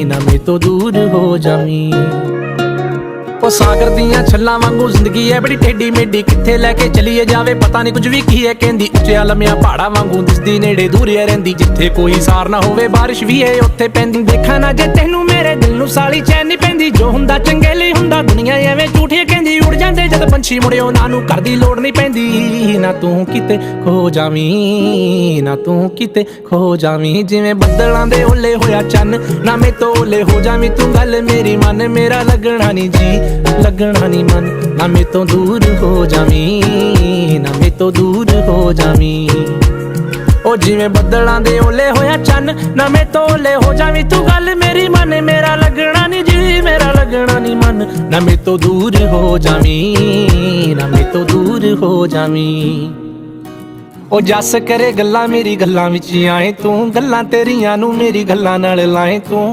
ना मेरे तो दूर हो जावी। ओ सागर दियां छल्लां वांगू जिंदगी है बड़ी टेढ़ी मेढ़ी, कित्थे लैके चलीए जावे पता नहीं कुछ भी की है कहंदी। उच्चिया लम्मिया पहाड़ा वांगू दिसदी नेड़े दूर रहिंदी, जिथे कोई सार ना होवे बारिश भी है उत्थे पैंदी। देखा ना जे तैनू मेरे दिल नू साली चैन नहीं पैंदी, जो हुंदा चंगे लई हुंदा दुनिया एवें झूठी कहंदी। उड़ जांदे जद पंछी मुड़े उन्हां नू घर दी लोड़ नहीं पैंदी। ना तू किते खो जावीं, ना तू किते खो जावीं, जिवें बदलां दे ओले होया चन्न, ना मैं तो ओले हो जावीं। तू गल मेरी मन, मेरा लगना नहीं जी लगना नहीं मन, ना मैं तो दूर हो जावीं, ना मैं तो दूर हो जावीं। ओ जिवें बदलां दे ओले होया चन्न, ना मैं तो ओले हो जावीं। तू गल मेरी मन, मेरा लगना नहीं जी मेरा लगना नहीं मन, ना मैं तो दूर हो जावीं, ना मैं तो दूर हो जावीं। ओ जस करे गल्लां मेरी गल्लां विच आए तू, गल्लां तेरियां नू मेरी गल्लां नाल लाए तू।